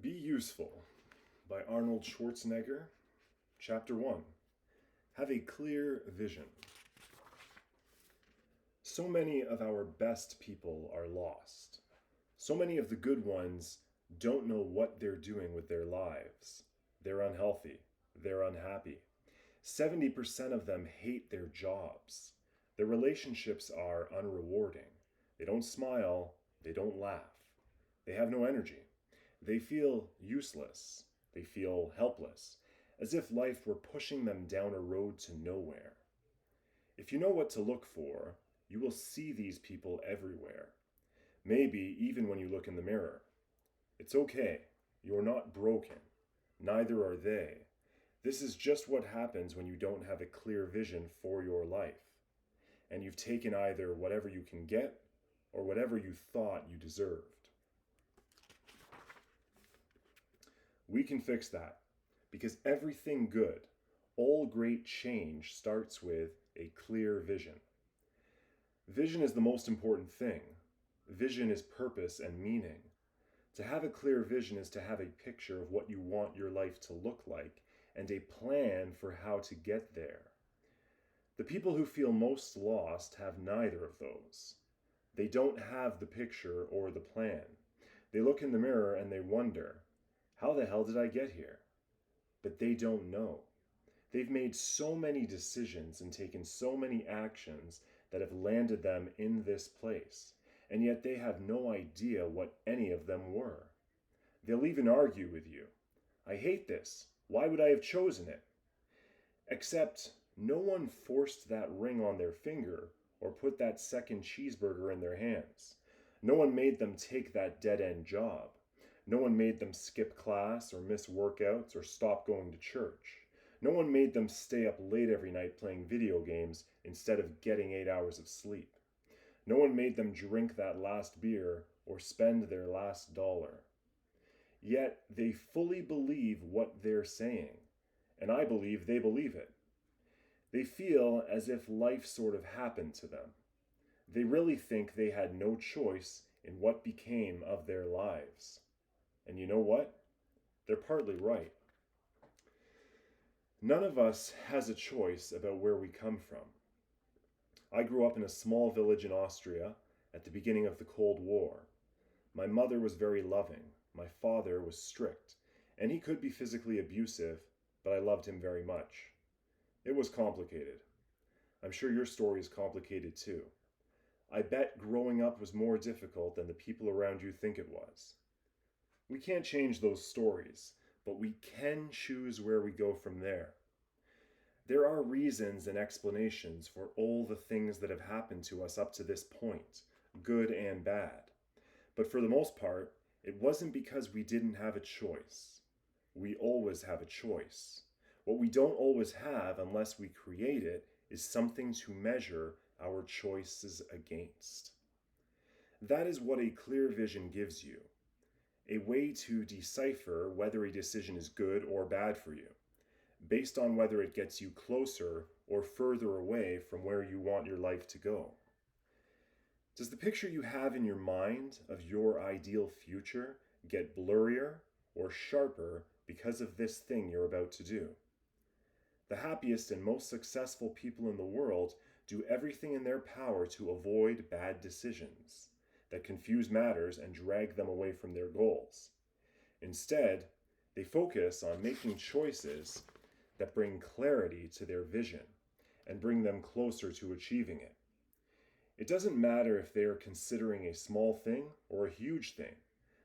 Be Useful by Arnold Schwarzenegger, Chapter 1. Have a clear vision. So many of our best people are lost. So many of the good ones don't know what they're doing with their lives. They're unhealthy. They're unhappy. 70% of them hate their jobs. Their relationships are unrewarding. They don't smile. They don't laugh. They have no energy. They feel useless. They feel helpless, as if life were pushing them down a road to nowhere. If you know what to look for, you will see these people everywhere. Maybe even when you look in the mirror. It's okay. You're not broken. Neither are they. This is just what happens when you don't have a clear vision for your life, and you've taken either whatever you can get or whatever you thought you deserved. We can fix that, because everything good, all great change starts with a clear vision. Vision is the most important thing. Vision is purpose and meaning. To have a clear vision is to have a picture of what you want your life to look like and a plan for how to get there. The people who feel most lost have neither of those. They don't have the picture or the plan. They look in the mirror and they wonder, how the hell did I get here? But they don't know. They've made so many decisions and taken so many actions that have landed them in this place, and yet they have no idea what any of them were. They'll even argue with you. I hate this. Why would I have chosen it? Except no one forced that ring on their finger or put that second cheeseburger in their hands. No one made them take that dead-end job. No one made them skip class or miss workouts or stop going to church. No one made them stay up late every night playing video games instead of getting 8 hours of sleep. No one made them drink that last beer or spend their last dollar. Yet they fully believe what they're saying, and I believe they believe it. They feel as if life sort of happened to them. They really think they had no choice in what became of their lives. And you know what? They're partly right. None of us has a choice about where we come from. I grew up in a small village in Austria at the beginning of the Cold War. My mother was very loving. My father was strict, and he could be physically abusive, but I loved him very much. It was complicated. I'm sure your story is complicated too. I bet growing up was more difficult than the people around you think it was. We can't change those stories, but we can choose where we go from there. There are reasons and explanations for all the things that have happened to us up to this point, good and bad. But for the most part, it wasn't because we didn't have a choice. We always have a choice. What we don't always have unless we create it is something to measure our choices against. That is what a clear vision gives you. A way to decipher whether a decision is good or bad for you, based on whether it gets you closer or further away from where you want your life to go. Does the picture you have in your mind of your ideal future get blurrier or sharper because of this thing you're about to do? The happiest and most successful people in the world do everything in their power to avoid bad decisions that confuse matters and drag them away from their goals. Instead, they focus on making choices that bring clarity to their vision and bring them closer to achieving it. It doesn't matter if they are considering a small thing or a huge thing.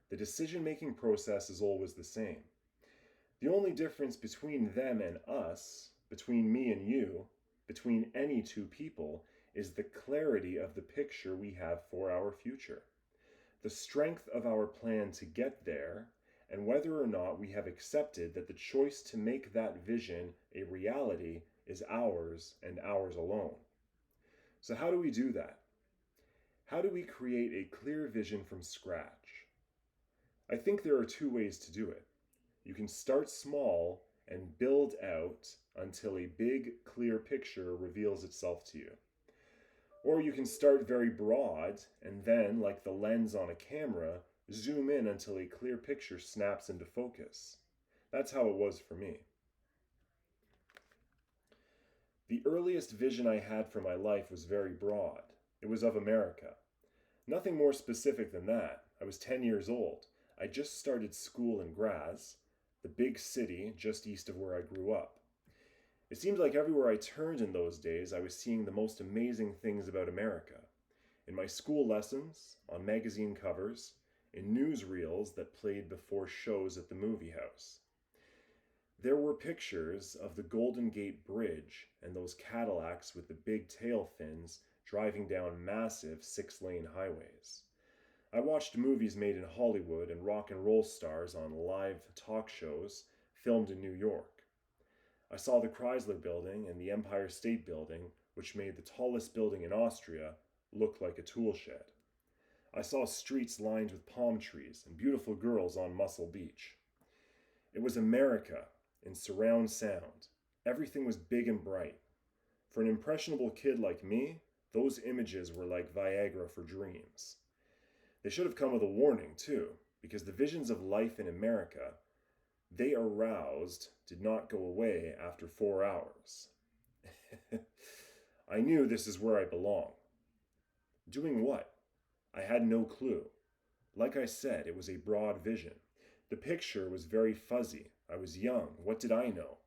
The decision-making process is always the same. The only difference between them and us, between me and you, between any two people, is the clarity of the picture we have for our future, the strength of our plan to get there, and whether or not we have accepted that the choice to make that vision a reality is ours and ours alone. So how do we do that? How do we create a clear vision from scratch? I think there are two ways to do it. You can start small and build out until a big, clear picture reveals itself to you. Or you can start very broad and then, like the lens on a camera, zoom in until a clear picture snaps into focus. That's how it was for me. The earliest vision I had for my life was very broad. It was of America. Nothing more specific than that. I was 10 years old. I just started school in Graz, the big city just east of where I grew up. It seemed like everywhere I turned in those days, I was seeing the most amazing things about America. In my school lessons, on magazine covers, in newsreels that played before shows at the movie house. There were pictures of the Golden Gate Bridge and those Cadillacs with the big tail fins driving down massive 6-lane highways. I watched movies made in Hollywood and rock and roll stars on live talk shows filmed in New York. I saw the Chrysler Building and the Empire State Building, which made the tallest building in Austria look like a tool shed. I saw streets lined with palm trees and beautiful girls on Muscle Beach. It was America in surround sound. Everything was big and bright. For an impressionable kid like me, those images were like Viagra for dreams. They should have come with a warning, too, because the visions of life in America they aroused did not go away after 4 hours. I knew this is where I belong. Doing what? I had no clue. Like I said, it was a broad vision. The picture was very fuzzy. I was young. What did I know?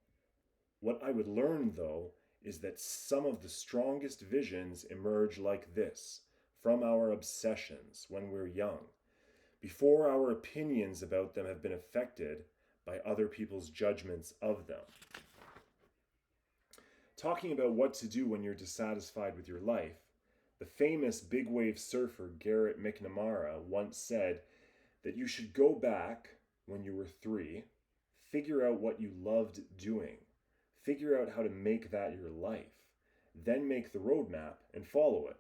What I would learn, though, is that some of the strongest visions emerge like this, from our obsessions when we're young, before our opinions about them have been affected by other people's judgments of them. Talking about what to do when you're dissatisfied with your life, the famous big wave surfer Garrett McNamara once said that you should go back when you were 3, figure out what you loved doing, figure out how to make that your life, then make the roadmap and follow it.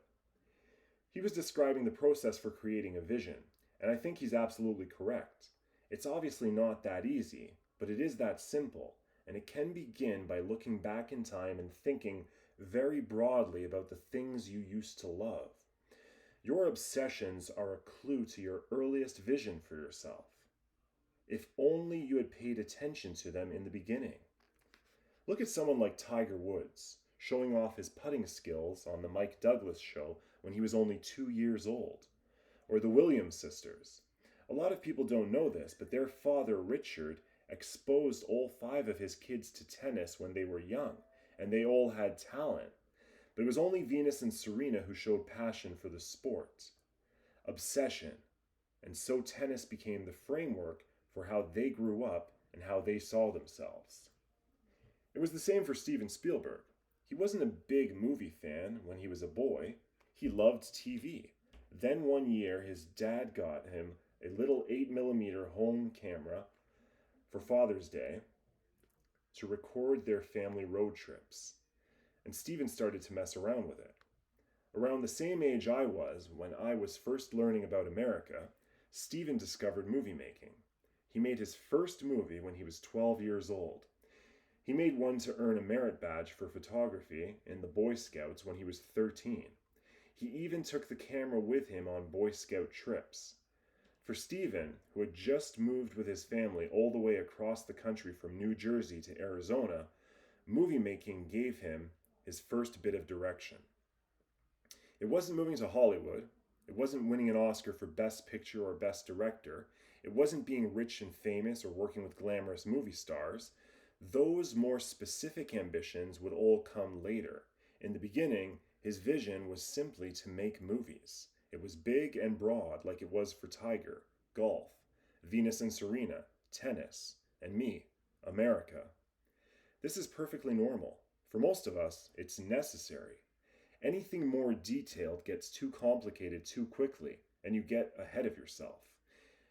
He was describing the process for creating a vision, and I think he's absolutely correct. It's obviously not that easy, but it is that simple, and it can begin by looking back in time and thinking very broadly about the things you used to love. Your obsessions are a clue to your earliest vision for yourself. If only you had paid attention to them in the beginning. Look at someone like Tiger Woods, showing off his putting skills on the Mike Douglas show when he was only 2 years old. Or the Williams sisters. A lot of people don't know this, but their father, Richard, exposed all 5 of his kids to tennis when they were young, and they all had talent. But it was only Venus and Serena who showed passion for the sport. Obsession. And so tennis became the framework for how they grew up and how they saw themselves. It was the same for Steven Spielberg. He wasn't a big movie fan when he was a boy. He loved TV. Then one year, his dad got him a little 8mm home camera for Father's Day to record their family road trips. And Steven started to mess around with it. Around the same age I was when I was first learning about America, Steven discovered movie making. He made his first movie when he was 12 years old. He made one to earn a merit badge for photography in the Boy Scouts when he was 13. He even took the camera with him on Boy Scout trips. For Steven, who had just moved with his family all the way across the country from New Jersey to Arizona, movie making gave him his first bit of direction. It wasn't moving to Hollywood. It wasn't winning an Oscar for Best Picture or Best Director. It wasn't being rich and famous or working with glamorous movie stars. Those more specific ambitions would all come later. In the beginning, his vision was simply to make movies. It was big and broad like it was for Tiger, golf, Venus and Serena, tennis, and me, America. This is perfectly normal. For most of us, it's necessary. Anything more detailed gets too complicated too quickly, and you get ahead of yourself.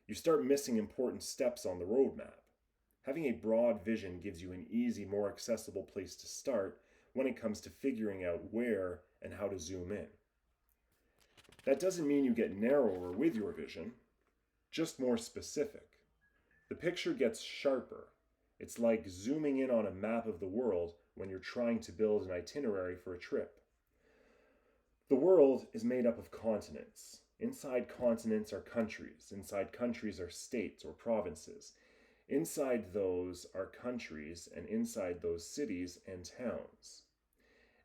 You start missing important steps on the roadmap. Having a broad vision gives you an easy, more accessible place to start when it comes to figuring out where and how to zoom in. That doesn't mean you get narrower with your vision, just more specific. The picture gets sharper. It's like zooming in on a map of the world when you're trying to build an itinerary for a trip. The world is made up of continents. Inside continents are countries. Inside countries are states or provinces. Inside those are countries, and inside those cities and towns.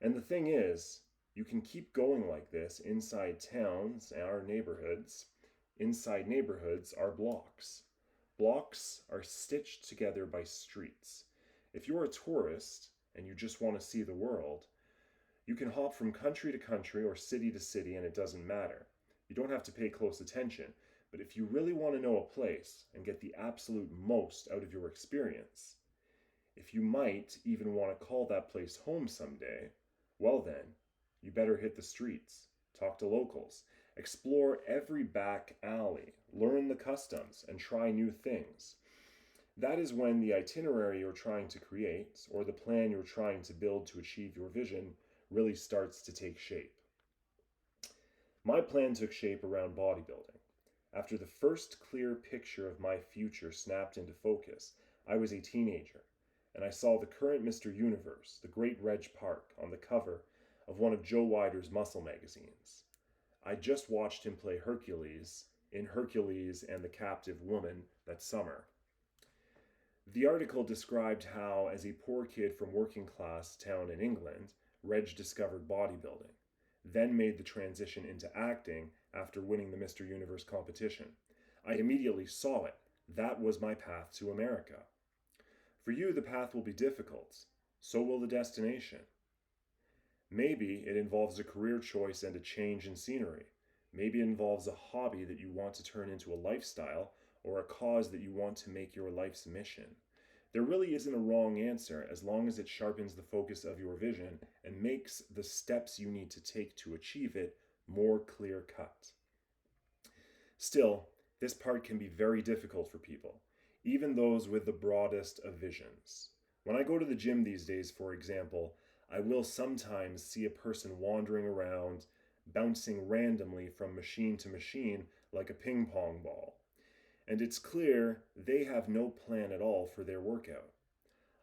And the thing is, you can keep going like this. Inside towns are neighborhoods. Inside neighborhoods are blocks. Blocks are stitched together by streets. If you're a tourist and you just want to see the world, you can hop from country to country or city to city and it doesn't matter. You don't have to pay close attention. But if you really want to know a place and get the absolute most out of your experience, if you might even want to call that place home someday, well then, you better hit the streets, talk to locals, explore every back alley, learn the customs, and try new things. That is when the itinerary you're trying to create, or the plan you're trying to build to achieve your vision, really starts to take shape. My plan took shape around bodybuilding. After the first clear picture of my future snapped into focus, I was a teenager, and I saw the current Mr. Universe, the great Reg Park, on the cover of one of Joe Weider's muscle magazines. I just watched him play Hercules in Hercules and the Captive Woman that summer. The article described how, as a poor kid from working class town in England, Reg discovered bodybuilding, then made the transition into acting after winning the Mr. Universe competition. I immediately saw it. That was my path to America. For you, the path will be difficult. So will the destination. Maybe it involves a career choice and a change in scenery. Maybe it involves a hobby that you want to turn into a lifestyle or a cause that you want to make your life's mission. There really isn't a wrong answer as long as it sharpens the focus of your vision and makes the steps you need to take to achieve it more clear-cut. Still, this part can be very difficult for people, even those with the broadest of visions. When I go to the gym these days, for example, I will sometimes see a person wandering around, bouncing randomly from machine to machine like a ping pong ball. And it's clear they have no plan at all for their workout.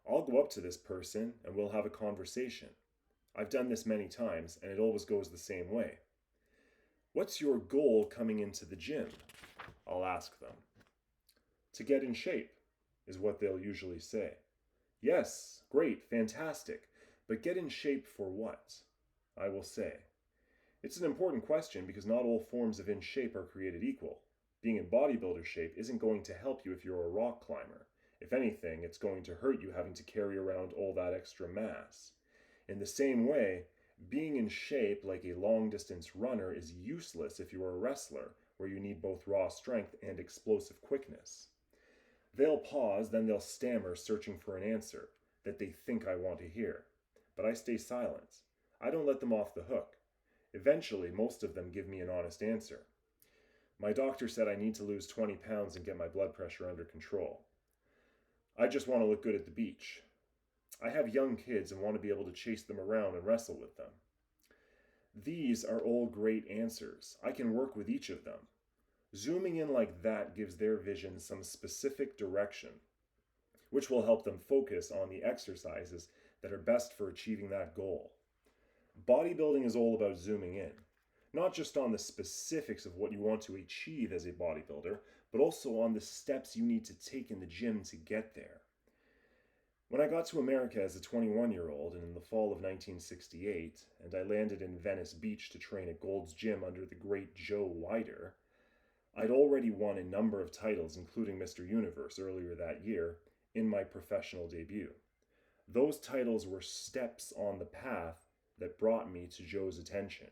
I'll go up to this person and we'll have a conversation. I've done this many times and it always goes the same way. What's your goal coming into the gym? I'll ask them. To get in shape, is what they'll usually say. Yes, great, fantastic, but get in shape for what? I will say. It's an important question because not all forms of in shape are created equal. Being in bodybuilder shape isn't going to help you if you're a rock climber. If anything, it's going to hurt you having to carry around all that extra mass. In the same way, being in shape like a long-distance runner is useless if you're a wrestler, where you need both raw strength and explosive quickness. They'll pause, then they'll stammer, searching for an answer that they think I want to hear. But I stay silent. I don't let them off the hook. Eventually, most of them give me an honest answer. My doctor said I need to lose 20 pounds and get my blood pressure under control. I just want to look good at the beach. I have young kids and want to be able to chase them around and wrestle with them. These are all great answers. I can work with each of them. Zooming in like that gives their vision some specific direction, which will help them focus on the exercises that are best for achieving that goal. Bodybuilding is all about zooming in. Not just on the specifics of what you want to achieve as a bodybuilder, but also on the steps you need to take in the gym to get there. When I got to America as a 21-year-old in the fall of 1968, and I landed in Venice Beach to train at Gold's Gym under the great Joe Weider, I'd already won a number of titles, including Mr. Universe earlier that year, in my professional debut. Those titles were steps on the path that brought me to Joe's attention,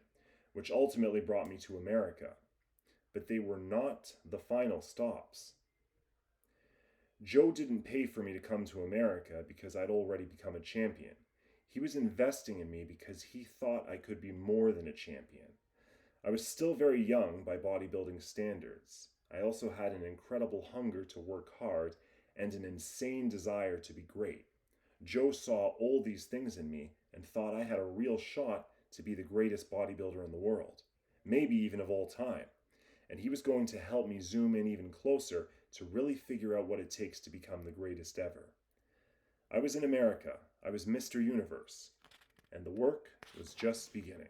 which ultimately brought me to America. But they were not the final stops. Joe didn't pay for me to come to America because I'd already become a champion. He was investing in me because he thought I could be more than a champion. I was still very young by bodybuilding standards. I also had an incredible hunger to work hard and an insane desire to be great. Joe saw all these things in me and thought I had a real shot to be the greatest bodybuilder in the world, maybe even of all time. And he was going to help me zoom in even closer to really figure out what it takes to become the greatest ever. I was in America. I was Mr. Universe. And the work was just beginning.